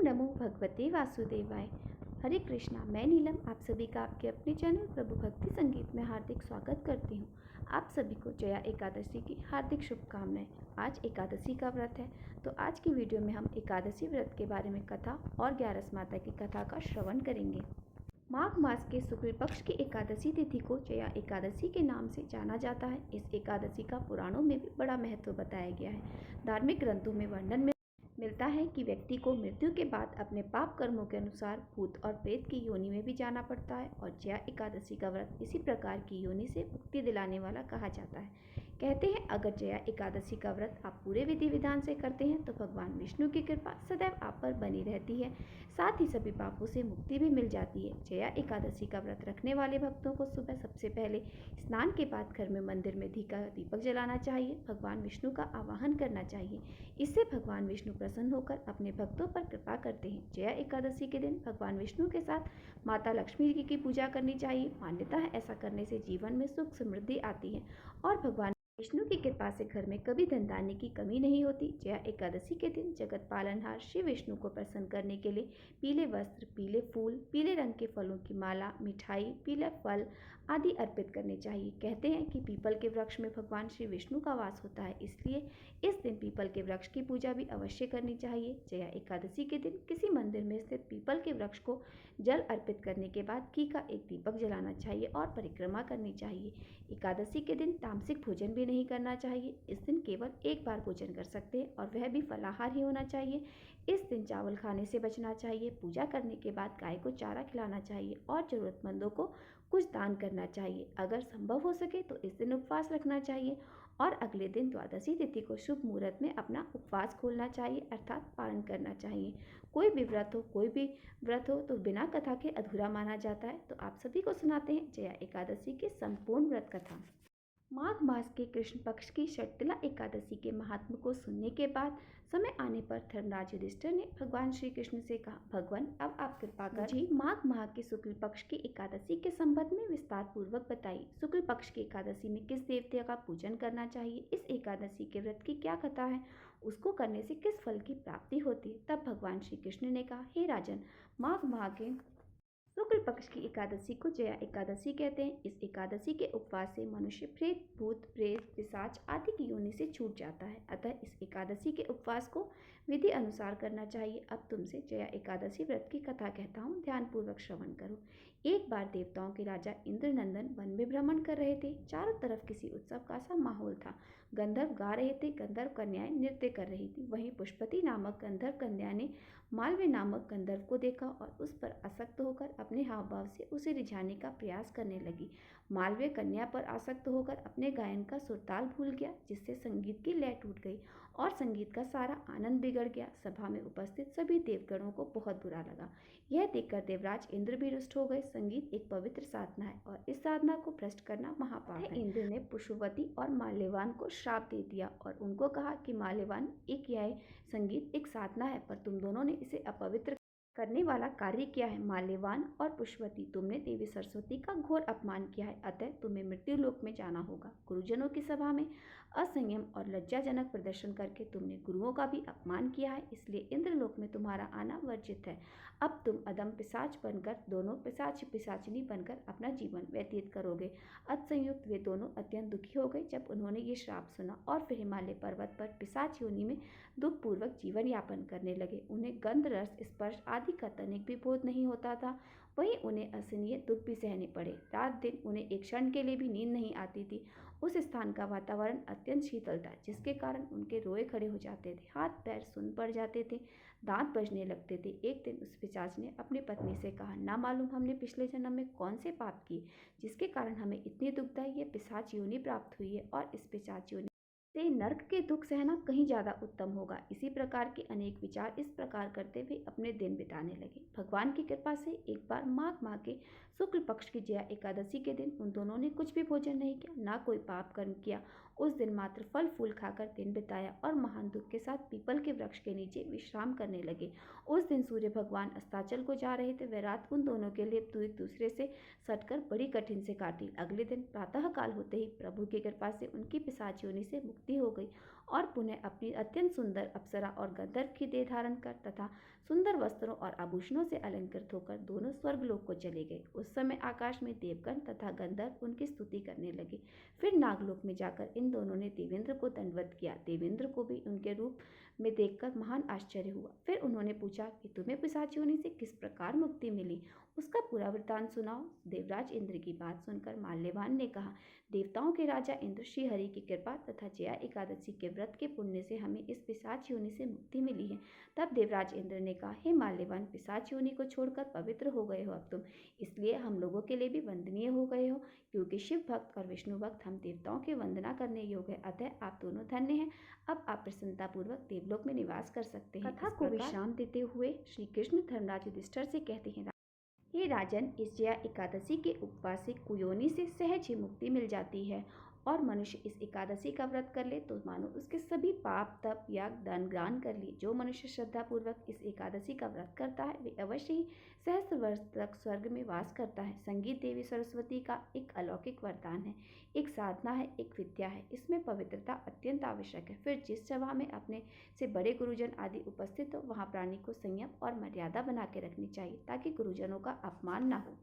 नमो भगवते वासुदेवाय। हरे कृष्णा। मैं नीलम आप सभी का आपके अपने चैनल प्रभु भक्ति संगीत में हार्दिक स्वागत करती हूँ। आप सभी को जया एकादशी की हार्दिक शुभकामनाएं। आज एकादशी का व्रत है, तो आज की वीडियो में हम एकादशी व्रत के बारे में कथा और 11 माता की कथा का श्रवण करेंगे। माघ मास के शुक्ल पक्ष की एकादशी तिथि को जया एकादशी के नाम से जाना जाता है। इस एकादशी का पुराणों में भी बड़ा महत्व बताया गया है। धार्मिक ग्रंथों में वर्णन मिलता है कि व्यक्ति को मृत्यु के बाद अपने पाप कर्मों के अनुसार भूत और प्रेत की योनि में भी जाना पड़ता है और जया एकादशी का व्रत इसी प्रकार की योनि से मुक्ति दिलाने वाला कहा जाता है। कहते हैं अगर जया एकादशी का व्रत आप पूरे विधि विधान से करते हैं तो भगवान विष्णु की कृपा सदैव आप पर बनी रहती है, साथ ही सभी पापों से मुक्ति भी मिल जाती है। जया एकादशी का व्रत रखने वाले भक्तों को सुबह सबसे पहले स्नान के बाद घर में मंदिर में दीपक जलाना चाहिए, भगवान विष्णु का आवाहन करना चाहिए। इससे भगवान विष्णु प्रसन्न होकर अपने भक्तों पर कृपा करते हैं। जया एकादशी के दिन भगवान विष्णु के साथ माता लक्ष्मी जी की पूजा करनी चाहिए। मान्यता है ऐसा करने से जीवन में सुख समृद्धि आती है और भगवान विष्णु की कृपा से घर में कभी धन धान्य की कमी नहीं होती। जया एकादशी के दिन जगत पालनहार श्री विष्णु को प्रसन्न करने के लिए पीले वस्त्र, पीले फूल, पीले रंग के फलों की माला, मिठाई, पीले फल आदि अर्पित करने चाहिए। कहते हैं कि पीपल के वृक्ष में भगवान श्री विष्णु का वास होता है, इसलिए इस दिन पीपल के वृक्ष की पूजा भी अवश्य करनी चाहिए। जया एकादशी के दिन किसी मंदिर में स्थित पीपल के वृक्ष को जल अर्पित करने के बाद घी का एक दीपक जलाना चाहिए और परिक्रमा करनी चाहिए। एकादशी के दिन तामसिक भोजन भी नहीं करना चाहिए। इस दिन केवल एक बार भोजन कर सकते हैं और वह भी फलाहार ही होना चाहिए। इस दिन चावल खाने से बचना चाहिए। पूजा करने के बाद गाय को चारा खिलाना चाहिए और जरूरतमंदों को कुछ दान करना चाहिए। अगर संभव हो सके तो इस दिन उपवास रखना चाहिए और अगले दिन द्वादशी तिथि को शुभ मुहूर्त में अपना उपवास खोलना चाहिए, अर्थात पारण करना चाहिए। कोई भी व्रत हो तो बिना कथा के अधूरा माना जाता है। तो आप सभी को सुनाते हैं जया एकादशी की संपूर्ण व्रत कथा। माघ मास के कृष्ण पक्ष की षटतिला एकादशी के महात्म को सुनने के बाद समय आने पर धर्मराज युधिष्ठिर ने भगवान श्री कृष्ण से कहा, भगवान अब आप कृपा कर मुझे माघ माह के शुक्ल पक्ष की एकादशी के संबंध में विस्तार पूर्वक बताइए। शुक्ल पक्ष की एकादशी में किस देवता का पूजन करना चाहिए, इस एकादशी के व्रत की क्या कथा है, उसको करने से किस फल की प्राप्ति होती है। तब भगवान श्री कृष्ण ने कहा, हे राजन, माघ माह के शुक्ल पक्ष की एकादशी को जया एकादशी कहते हैं। इस एकादशी के उपवास से मनुष्य प्रेत, भूत, प्रेत, पिशाच आदि की योनि से छूट जाता है। अतः इस एकादशी के उपवास को विधि अनुसार करना चाहिए। अब तुमसे जया एकादशी व्रत की कथा कहता हूँ, ध्यान पूर्वक श्रवण करो। एक बार देवताओं के राजा इंद्रनंदन वन में भ्रमण कर रहे थे। चारों तरफ किसी उत्सव का सा माहौल था। गंधर्व गा रहे थे, गंधर्व कन्याएं नृत्य कर रही थी। वहीं पुष्पति नामक गंधर्व कन्या ने मालवे नामक गंधर्व को देखा और उस पर आसक्त होकर अपने हाव भाव से उसे रिझाने का प्रयास करने लगी। मालवे कन्या पर आसक्त होकर अपने गायन का सुरताल भूल गया, जिससे संगीत की लय टूट गई और संगीत का सारा आनंद बिगड़ गया। सभा में उपस्थित सभी देवगणों को बहुत बुरा लगा। यह देखकर देवराज इंद्र भी रुष्ट हो गए। संगीत एक पवित्र साधना है और इस साधना को भ्रष्ट करना महापाप है। इंद्र ने पुष्पवती और माल्यवान को श्राप दे दिया और उनको कहा कि माल्यवान, यह संगीत एक साधना है, पर तुम दोनों ने इसे अपवित्र करने वाला कार्य किया है। माल्यवान और पुष्पवती, तुमने देवी सरस्वती का घोर अपमान किया है, अतः तुम्हें मृत्यु लोक में जाना होगा। गुरुजनों की सभा में असंयम और लज्जाजनक प्रदर्शन करके तुमने गुरुओं का भी अपमान किया है, इसलिए इंद्रलोक में तुम्हारा आना वर्जित है। अब तुम अदम पिशाच बनकर, दोनों पिशाच पिशाचिनी बनकर अपना जीवन व्यतीत करोगे। अतसंयुक्त वे दोनों अत्यंत दुखी हो गए जब उन्होंने ये श्राप सुना और फिर हिमालय पर्वत पर पिशाच योनि में दुखपूर्वक जीवन यापन करने लगे। उन्हें गंध, रस, स्पर्श आदि का तनिक भी बोध नहीं होता था। वहीं उन्हें असहनीय दुख भी सहने पड़े। रात दिन उन्हें एक क्षण के लिए भी नींद नहीं आती थी। उस स्थान का वातावरण अत्यंत शीतल था, जिसके कारण उनके रोए खड़े हो जाते थे, हाथ पैर सुन्न पड़ जाते थे, दांत बजने लगते थे। एक दिन उस पिशाच ने अपनी पत्नी से कहा, ना मालूम हमने पिछले जन्म में कौन से पाप किए जिसके कारण हमें इतनी दुखदायी ये पिशाच योनि प्राप्त हुई है, और इस पिशाच योनि से नर्क के दुख सहना कहीं ज्यादा उत्तम होगा। इसी प्रकार के अनेक विचार इस प्रकार करते हुए अपने दिन बिताने लगे। भगवान की कृपा से एक बार माघ माह के शुक्ल पक्ष की जया एकादशी के दिन उन दोनों ने कुछ भी भोजन नहीं किया, ना कोई पाप कर्म किया। उस दिन मात्र फल फूल खाकर दिन बिताया और महान दुख के साथ पीपल के वृक्ष के नीचे विश्राम करने लगे। उस दिन सूर्य भगवान अस्ताचल को जा रहे थे। वह रात उन दोनों के लिए एक दूसरे से सटकर बड़ी कठिन से काटी। अगले दिन प्रातः काल होते ही प्रभु की कृपा से उनकी पिशाच योनि से मुक्ति हो गई और पुनः अपनी अत्यंत सुंदर अप्सरा और गंधर्व की देह धारण कर तथा सुंदर वस्त्रों और आभूषणों से अलंकृत होकर दोनों स्वर्गलोक को चले गए। उस समय आकाश में देवगण तथा गंधर्व उनकी स्तुति करने लगे। फिर नागलोक में जाकर इन दोनों ने देवेंद्र को दंडवत किया। देवेंद्र को भी उनके रूप में देखकर महान आश्चर्य हुआ। फिर उन्होंने पूछा कि तुम्हें पिशाच योनि से किस प्रकार मुक्ति मिली, उसका पूरा वृतांत सुनाओ। देवराज इंद्र की बात सुनकर माल्यवान ने कहा, देवताओं के राजा इंद्र श्री हरि की कृपा तथा जया एकादशी के व्रत के पुण्य से हमें इस पिशाच योनि से मुक्ति मिली है। तब देवराज इंद्र ने कहा, हे माल्यवान, पिशाच योनि को छोड़कर पवित्र हो गए हो अब तुम, इसलिए हम लोगों के लिए भी वंदनीय हो गए हो, क्योंकि शिव भक्त और विष्णु भक्त हम देवताओं की वंदना करने योग्य है। अतः आप दोनों धन्य हैं। अब आप प्रसन्नतापूर्वक देवलोक में निवास कर सकते हैं। कथा को विश्राम देते हुए श्री कृष्ण धर्मराज युधिष्ठिर से कहते हैं, हे राजन, इस जया एकादशी के उपवास से कुयोनि से सहज ही मुक्ति मिल जाती है और मनुष्य इस एकादशी का व्रत कर ले तो मानो उसके सभी पाप, तप, याग, दान ग्रहण कर लिए। जो मनुष्य श्रद्धापूर्वक इस एकादशी का व्रत करता है वे अवश्य ही सहस्त्र वर्ष तक स्वर्ग में वास करता है। संगीत देवी सरस्वती का एक अलौकिक वरदान है, एक साधना है, एक विद्या है। इसमें पवित्रता अत्यंत आवश्यक है। फिर जिस सभा में अपने से बड़े गुरुजन आदि उपस्थित हो वहाँ प्राणी को संयम और मर्यादा बना के रखनी चाहिए ताकि गुरुजनों का अपमान न हो,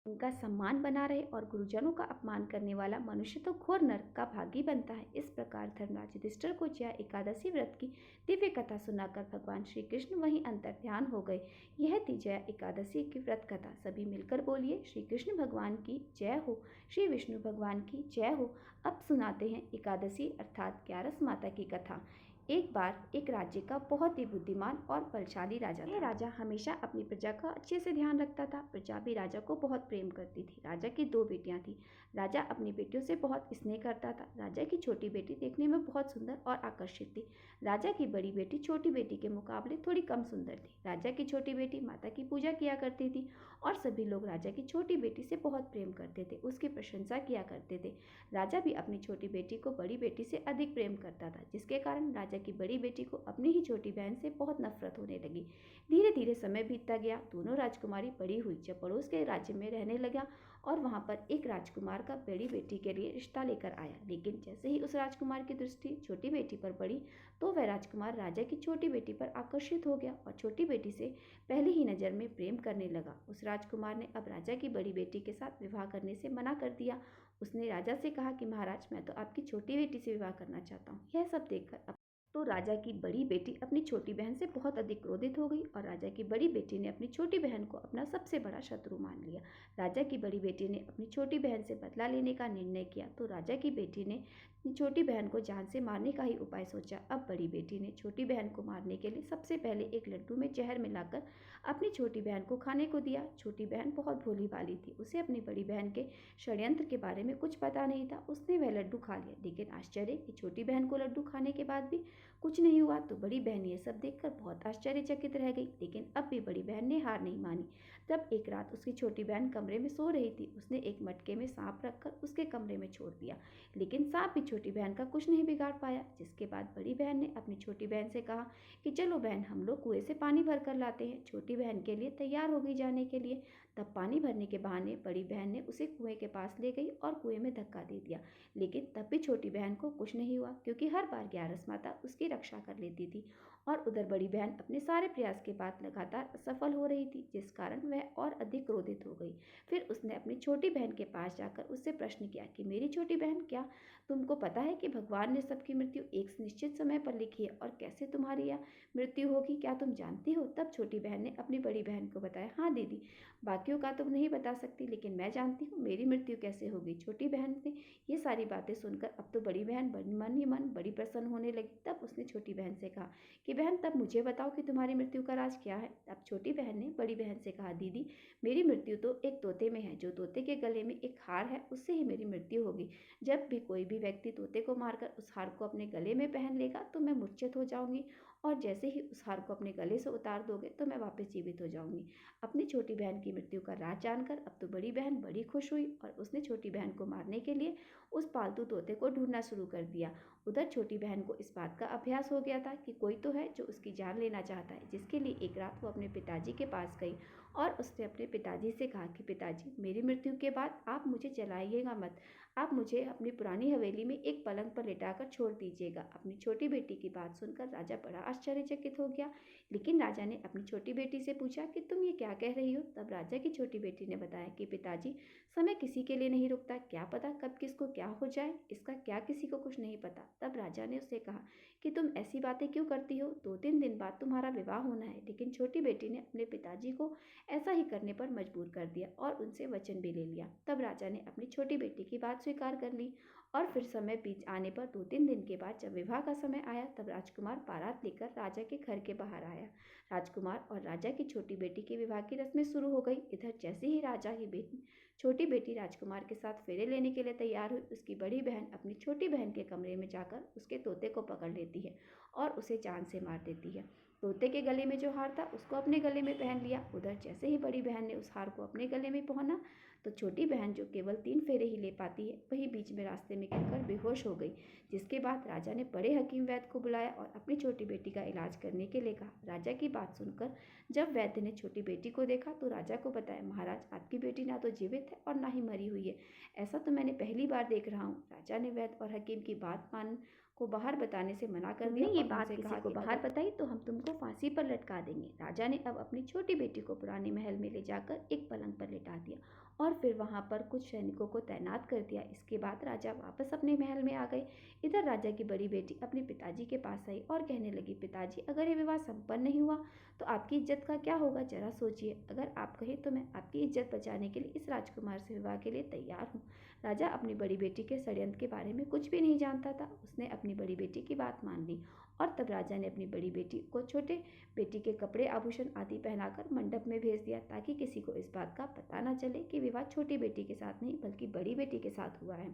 उनका सम्मान बना रहे और गुरुजनों का अपमान करने वाला मनुष्य तो घोर नरक का भागी बनता है। इस प्रकार धर्मराज युधिष्ठिर को जया एकादशी व्रत की दिव्य कथा सुनाकर भगवान श्री कृष्ण वहीं अंतर ध्यान हो गए। यह थी जया एकादशी की व्रत कथा। सभी मिलकर बोलिए, श्री कृष्ण भगवान की जय हो, श्री विष्णु भगवान की जय हो। अब सुनाते हैं एकादशी अर्थात ग्यारस माता की कथा। एक बार एक राज्य का बहुत ही बुद्धिमान और बलशाली राजा था। राजा हमेशा अपनी प्रजा का अच्छे से ध्यान रखता था। प्रजा भी राजा को बहुत प्रेम करती थी। राजा की दो बेटियां थीं। राजा अपनी बेटियों से बहुत स्नेह करता था। राजा की छोटी बेटी देखने में बहुत सुंदर और आकर्षित थी। राजा की बड़ी बेटी छोटी बेटी के मुकाबले थोड़ी कम सुंदर थी। राजा की छोटी बेटी माता की पूजा किया करती थी और सभी लोग राजा की छोटी बेटी से बहुत प्रेम करते थे, उसकी प्रशंसा किया करते थे। राजा भी अपनी छोटी बेटी को बड़ी बेटी से अधिक प्रेम करता था, जिसके कारण राजा की बड़ी बेटी को अपनी ही छोटी बहन से बहुत नफरत होने लगी। धीरे धीरे समय बीतता गया। दोनों राजकुमारी बड़ी हुई। जब पड़ोस के राज्य में रहने लगा और वहां पर एक राजकुमार का बड़ी बेटी के लिए रिश्ता लेकर आया, लेकिन जैसे ही उस राजकुमार की दृष्टि छोटी बेटी पर पड़ी तो वह राजकुमार राजा की छोटी बेटी पर आकर्षित हो गया और छोटी बेटी से पहले ही नजर में प्रेम करने लगा। उस राजकुमार ने अब राजा की बड़ी बेटी के साथ विवाह करने से मना कर दिया। उसने राजा से कहा कि महाराज, मैं तो आपकी छोटी बेटी से विवाह करना चाहता हूँ। यह सब देखकर तो राजा की बड़ी बेटी अपनी छोटी बहन से बहुत अधिक क्रोधित हो गई और राजा की बड़ी बेटी ने अपनी छोटी बहन को अपना सबसे बड़ा शत्रु मान लिया। राजा की बड़ी बेटी ने अपनी छोटी बहन से बदला लेने का निर्णय किया तो राजा की बेटी ने छोटी बहन को जान से मारने का ही उपाय सोचा। अब बड़ी बेटी ने छोटी बहन को मारने के लिए सबसे पहले एक लड्डू में जहर मिलाकर अपनी छोटी बहन को खाने को दिया। छोटी बहन बहुत भोली भाली थी, उसे अपनी बड़ी बहन के षड्यंत्र के बारे में कुछ पता नहीं था। उसने वह लड्डू खा लिया, लेकिन आश्चर्य कि छोटी बहन को लड्डू खाने के बाद भी कुछ नहीं हुआ। तो बड़ी बहन ये सब देखकर बहुत आश्चर्यचकित रह गई, लेकिन अब भी बड़ी बहन ने हार नहीं मानी। तब एक रात उसकी छोटी बहन कमरे में सो रही थी। उसने एक मटके में सांप रखकर उसके कमरे में छोड़ दिया, लेकिन सांप भी छोटी बहन का कुछ नहीं बिगाड़ पाया। जिसके बाद बड़ी बहन ने अपनी छोटी बहन से कहा कि चलो बहन, हम लोग कुएं से पानी भर कर लाते हैं। छोटी बहन के लिए तैयार हो गई जाने के लिए। तब पानी भरने के बहाने बड़ी बहन ने उसे कुएं के पास ले गई और कुएं में धक्का दे दिया, लेकिन तब भी छोटी बहन को कुछ नहीं हुआ, क्योंकि हर बार ग्यारस माता उसकी रक्षा कर लेती थी। और उधर बड़ी बहन अपने सारे प्रयास के बाद लगातार असफल हो रही थी, जिस कारण वह और अधिक क्रोधित हो गई। फिर उसने अपनी छोटी बहन के पास जाकर उससे प्रश्न किया कि मेरी छोटी बहन, क्या तुमको पता है कि भगवान ने सबकी मृत्यु एक निश्चित समय पर लिखी है और कैसे तुम्हारी यह मृत्यु होगी, क्या तुम जानती हो? तब छोटी बहन ने अपनी बड़ी बहन को बताया, हाँ दीदी, बाकियों का तो नहीं बता सकती, लेकिन मैं जानती हूँ मेरी मृत्यु कैसे होगी। छोटी बहन ने ये सारी बातें सुनकर अब तो बड़ी बहन मन ही मन बड़ी प्रसन्न होने लगी। तब उसने छोटी बहन से कहा कि बहन, तब मुझे बताओ कि तुम्हारी मृत्यु का राज क्या है। तब छोटी बहन ने बड़ी बहन से कहा, दीदी, मेरी मृत्यु तो एक तोते में है। जो तोते के गले में एक हार है, उससे ही मेरी मृत्यु होगी। जब भी कोई भी व्यक्ति तोते को मारकर उस हार को अपने गले में पहन लेगा तो मैं मूर्छित हो जाऊंगी, और जैसे ही उस हार को अपने गले से उतार दोगे तो मैं वापस जीवित हो जाऊंगी। अपनी छोटी बहन की मृत्यु का राज जानकर अब तो बड़ी बहन बड़ी खुश हुई और उसने छोटी बहन को मारने के लिए उस पालतू तोते को ढूंढना शुरू कर दिया उधर छोटी बहन को इस बात का अभ्यास हो गया था कि कोई तो है जो उसकी जान लेना चाहता है, जिसके लिए एक रात वो अपने पिताजी के पास गई और उसने अपने पिताजी से कहा कि पिताजी, मेरी मृत्यु के बाद आप मुझे जलाइएगा मत, आप मुझे अपनी पुरानी हवेली में एक पलंग पर लिटाकर छोड़ दीजिएगा। अपनी छोटी बेटी की बात सुनकर राजा बड़ा आश्चर्यचकित हो गया, लेकिन राजा ने अपनी छोटी बेटी से पूछा कि तुम ये क्या कह रही हो। तब राजा की छोटी बेटी ने बताया कि पिताजी, समय किसी के लिए नहीं रुकता, क्या पता कब किसको क्या हो जाए, इसका क्या किसी को कुछ नहीं पता। तब राजा ने उससे कहा कि तुम ऐसी बातें क्यों करती हो, 2-3 दिन बाद तुम्हारा विवाह होना है। लेकिन छोटी बेटी ने अपने पिताजी को ऐसा ही करने पर मजबूर कर दिया और उनसे वचन भी ले लिया। तब राजा ने अपनी छोटी बेटी की बात स्वीकार कर ली और फिर समय बीत आने पर 2-3 दिन के बाद जब विवाह का समय आया, तब राजकुमार बारात लेकर राजा के घर के बाहर आया। राजकुमार और राजा की छोटी बेटी के विवाह की रस्में शुरू हो गई। इधर जैसे ही राजा की छोटी बेटी राजकुमार के साथ फेरे लेने के लिए तैयार हुई, उसकी बड़ी बहन अपनी छोटी बहन के कमरे में जाकर उसके तोते को पकड़ लेती है और उसे जान से मार देती है। तोते के गले में जो हार था उसको अपने गले में पहन लिया। उधर जैसे ही बड़ी बहन ने उस हार को अपने गले में पहना, तो छोटी बहन, जो केवल 3 फेरे ही ले पाती है, वही बीच में रास्ते में गिरकर बेहोश हो गई। जिसके बाद राजा ने बड़े हकीम वैद्य को बुलाया और अपनी छोटी बेटी का इलाज करने के लिए कहा। राजा की बात सुनकर जब वैद्य ने छोटी बेटी को देखा तो राजा को बताया, महाराज, आपकी बेटी ना तो जीवित है और ना ही मरी हुई है। ऐसा तो मैंने पहली बार देख रहा हूँ। राजा ने वैद्य और हकीम की बात मान को बाहर बताने से मना कर दिया। ये बात किसी को बाहर बताई तो हम तुमको फांसी पर लटका देंगे। राजा ने अब अपनी छोटी बेटी को पुराने महल में ले जाकर एक पलंग पर लिटा दिया और फिर वहां पर कुछ सैनिकों को तैनात कर दिया। इसके बाद राजा वापस अपने महल में आ गए। इधर राजा की बड़ी बेटी अपने पिताजी के पास आई और कहने लगी, पिताजी, अगर ये विवाह संपन्न नहीं हुआ तो आपकी इज्जत का क्या होगा, जरा सोचिए। अगर आप कहें तो मैं आपकी इज्जत बचाने के लिए इस राजकुमार से विवाह के लिए तैयार हूँ। राजा अपनी बड़ी बेटी के षड्यंत्र के बारे में कुछ भी नहीं जानता था। उसने अपनी बड़ी बेटी की बात मान ली और तब राजा ने अपनी बड़ी बेटी को छोटे बेटी के कपड़े, आभूषण आदि पहनाकर मंडप में भेज दिया, ताकि किसी को इस बात का पता न चले कि विवाह छोटी बेटी के साथ नहीं बल्कि बड़ी बेटी के साथ हुआ है।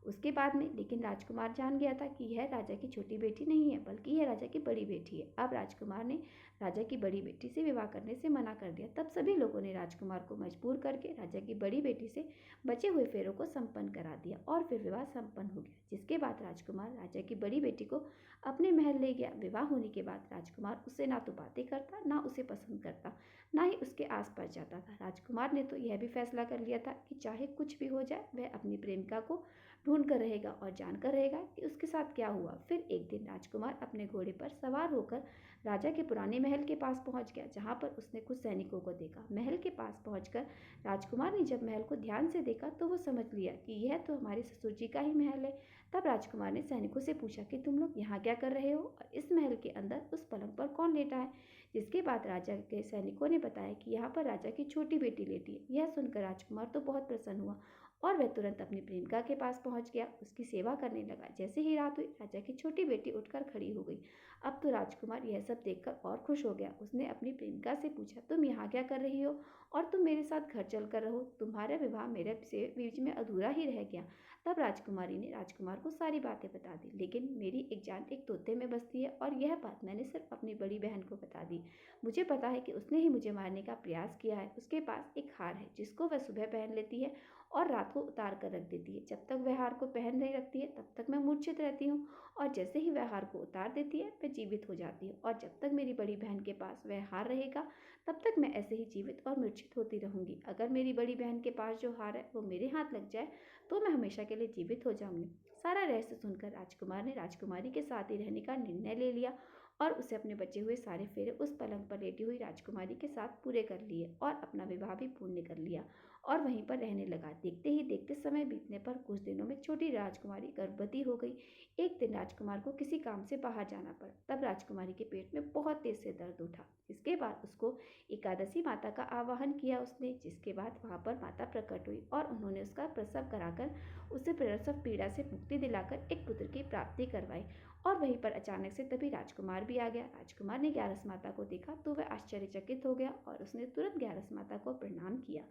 उसके बाद में लेकिन राजकुमार जान गया था कि यह राजा की छोटी बेटी नहीं है, बल्कि यह राजा की बड़ी बेटी है। अब राजकुमार ने राजा की बड़ी बेटी से विवाह करने से मना कर दिया। तब सभी लोगों ने राजकुमार को मजबूर करके राजा की बड़ी बेटी से बचे हुए फेरों को संपन्न करा दिया और फिर विवाह संपन्न हो गया। जिसके बाद राजकुमार राजा की बड़ी बेटी को अपने महल ले गया। विवाह होने के बाद राजकुमार उससे ना तो बातें करता, ना उसे पसंद करता, ना ही उसके आस पास जाता था। राजकुमार ने तो यह भी फैसला कर लिया था कि चाहे कुछ भी हो जाए, वह अपनी प्रेमिका को ढूंढ कर रहेगा और जानकर रहेगा कि उसके साथ क्या हुआ। फिर एक दिन राजकुमार अपने घोड़े पर सवार होकर राजा के पुराने महल के पास पहुंच गया, जहां पर उसने कुछ सैनिकों को देखा। महल के पास पहुंचकर राजकुमार ने जब महल को ध्यान से देखा तो वो समझ लिया कि यह तो हमारे ससुर जी का ही महल है। तब राजकुमार ने सैनिकों से पूछा कि तुम लोग यहाँ क्या कर रहे हो और इस महल के अंदर उस पलंग पर कौन लेटा है। जिसके बाद राजा के सैनिकों ने बताया कि यहाँ पर राजा की छोटी बेटी लेटी है। यह सुनकर राजकुमार तो बहुत प्रसन्न हुआ और वह तुरंत अपनी प्रेमिका के पास पहुंच गया, उसकी सेवा करने लगा। जैसे ही रात हुई, राजा की छोटी बेटी उठकर खड़ी हो गई। अब तो राजकुमार यह सब देखकर और खुश हो गया। उसने अपनी प्रेमिका से पूछा, तुम यहाँ क्या कर रही हो और तुम मेरे साथ घर चल कर रहो, तुम्हारा विवाह मेरे से बीच में अधूरा ही रह गया। तब राजकुमारी ने राजकुमार को सारी बातें बता दी, लेकिन मेरी एक जान एक तोते में बसती है और यह बात मैंने सिर्फ अपनी बड़ी बहन को बता दी। मुझे पता है कि उसने ही मुझे मारने का प्रयास किया है। उसके पास एक हार है जिसको वह सुबह पहन लेती है और रात को उतार कर रख देती है। जब तक वह हार को पहन नहीं रखती है तब तक मैं मूर्छित रहती हूँ और जैसे ही वह हार को उतार देती है वह जीवित हो जाती है। और जब तक मेरी बड़ी बहन के पास वह हार रहेगा तब तक मैं ऐसे ही जीवित और मूर्छित होती रहूंगी। अगर मेरी बड़ी बहन के पास जो हार है वो मेरे हाथ लग जाए तो मैं हमेशा के लिए जीवित हो जाऊंगी। सारा रहस्य सुनकर राजकुमार ने राजकुमारी के साथ ही रहने का निर्णय ले लिया और उसे अपने बचे हुए सारे फेरे उस पलंग पर लेटी हुई राजकुमारी के साथ पूरे कर लिए और अपना विवाह भी पूर्ण कर लिया और वहीं पर रहने लगा। देखते ही देखते समय बीतने पर कुछ दिनों में छोटी राजकुमारी गर्भवती हो गई। एक दिन राजकुमार को किसी काम से बाहर जाना पड़ा। तब राजकुमारी के पेट में बहुत तेज से दर्द उठा। इसके बाद उसको एकादशी माता का आवाहन किया उसने, जिसके बाद वहां पर माता प्रकट हुई और उन्होंने उसका प्रसव कराकर उसे प्रसव पीड़ा से मुक्ति दिलाकर एक पुत्र की प्राप्ति करवाई। और वहीं पर अचानक से तभी राजकुमार भी आ गया। राजकुमार ने ग्यारस माता को देखा तो वह आश्चर्यचकित हो गया और उसने तुरंत ग्यारस माता को प्रणाम किया।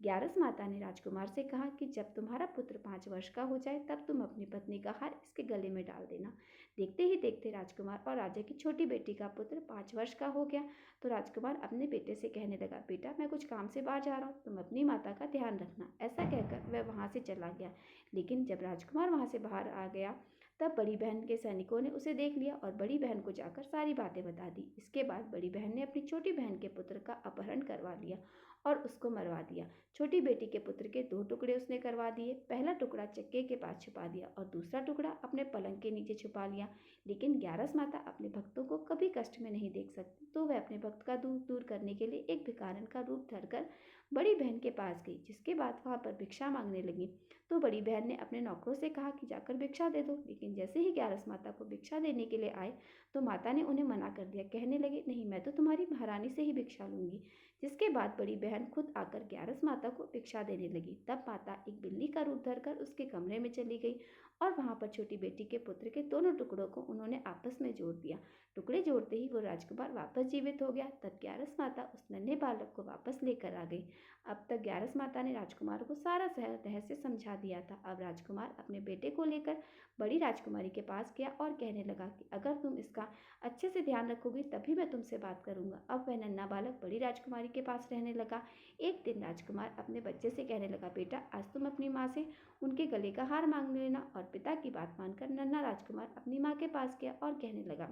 ग्यारस माता ने राजकुमार से कहा कि जब तुम्हारा पुत्र 5 वर्ष का हो जाए तब तुम अपनी पत्नी का हार इसके गले में डाल देना। देखते ही देखते राजकुमार और राजा की छोटी बेटी का पुत्र 5 वर्ष का हो गया। तो राजकुमार अपने बेटे से कहने लगा, बेटा, मैं कुछ काम से बाहर जा रहा हूँ, तुम अपनी माता का ध्यान रखना। ऐसा कहकर वह वहाँ से चला गया। लेकिन जब राजकुमार वहाँ से बाहर आ गया तब बड़ी बहन के सैनिकों ने उसे देख लिया और बड़ी बहन को जाकर सारी बातें बता दी। इसके बाद बड़ी बहन ने अपनी छोटी बहन के पुत्र का अपहरण करवा लिया और उसको मरवा दिया। छोटी बेटी के पुत्र के 2 टुकड़े उसने करवा दिए। पहला टुकड़ा चक्के के पास छुपा दिया और दूसरा टुकड़ा अपने पलंग के नीचे छुपा लिया। लेकिन ग्यारस माता अपने भक्तों को कभी कष्ट में नहीं देख सकती, तो वह अपने भक्त का दुख दूर करने के लिए एक भिखारन का रूप धरकर बड़ी बहन के पास गई, जिसके बाद वहां पर भिक्षा मांगने लगी। तो बड़ी बहन ने अपने नौकरों से कहा कि जाकर भिक्षा दे दो। लेकिन जैसे ही ग्यारस माता को भिक्षा देने के लिए आए तो माता ने उन्हें मना कर दिया। कहने लगे, नहीं, मैं तो तुम्हारी महारानी से ही भिक्षा लूंगी। जिसके बाद बड़ी बहन खुद आकर ग्यारस माता को भिक्षा देने लगी। तब माता एक बिल्ली का रूप धरकर उसके कमरे में चली गई और वहां पर छोटी बेटी के पुत्र के दोनों टुकड़ों को उन्होंने आपस में जोड़ दिया। टुकड़े जोड़ते ही वो राजकुमार वापस जीवित हो गया। तब ग्यारस माता उस नन्हे बालक को वापस लेकर आ गई। अब तक ग्यारस माता ने राजकुमार को सारा रहस्य समझा दिया था। अब राजकुमार अपने बेटे को लेकर बड़ी राजकुमारी के पास गया और कहने लगा कि अगर तुम इसका अच्छे से ध्यान रखोगी तभी मैं तुमसे बात करूंगा। अब वह नन्हा बालक बड़ी राजकुमारी के पास रहने लगा। एक दिन राजकुमार अपने बच्चे से कहने लगा, बेटा, आज तुम अपनी माँ से उनके गले का हार मांग लेना। और पिता की बात मानकर नन्हा राजकुमार अपनी माँ के पास गया और कहने लगा,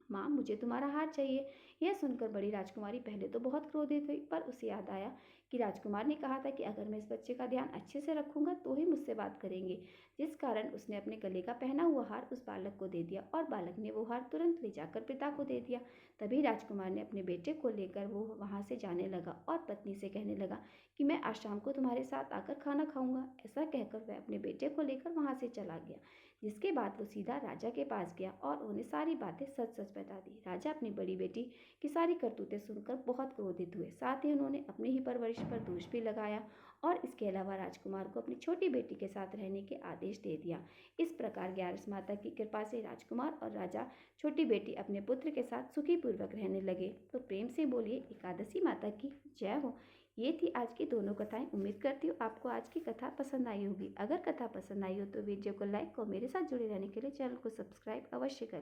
माँ, मुझे तुम्हारा हार चाहिए। यह सुनकर बड़ी राजकुमारी पहले तो बहुत क्रोधित हुई, पर उसे याद आया कि राजकुमार ने कहा था कि अगर मैं इस बच्चे का ध्यान अच्छे से रखूंगा तो ही मुझसे बात करेंगे। जिस कारण उसने अपने गले का पहना हुआ हार उस बालक को दे दिया और बालक ने वो हार तुरंत ले जाकर पिता को दे दिया। तभी राजकुमार ने अपने बेटे को लेकर वो वहां से जाने लगा और पत्नी से कहने लगा कि मैं आज शाम को तुम्हारे साथ आकर खाना खाऊंगा। ऐसा कहकर वह अपने बेटे को लेकर वहां से चला गया। जिसके बाद वो सीधा राजा के पास गया और उन्हें सारी बातें सच सच बता दी। राजा अपनी बड़ी बेटी की सारी करतूतें सुनकर बहुत क्रोधित हुए। साथ ही उन्होंने अपनी ही परवरिश पर दोष भी लगाया और इसके अलावा राजकुमार को अपनी छोटी बेटी के साथ रहने के आदेश दे दिया। इस प्रकार ग्यारस माता की कृपा से राजकुमार और राजा छोटी बेटी अपने पुत्र के साथ सुखी पूर्वक रहने लगे। तो प्रेम से बोलिए एकादशी माता की जय हो। ये थी आज की दोनों कथाएं। उम्मीद करती हूँ आपको आज की कथा पसंद आई होगी। अगर कथा पसंद आई हो तो वीडियो को लाइक और मेरे साथ जुड़े रहने के लिए चैनल को सब्सक्राइब अवश्य करें।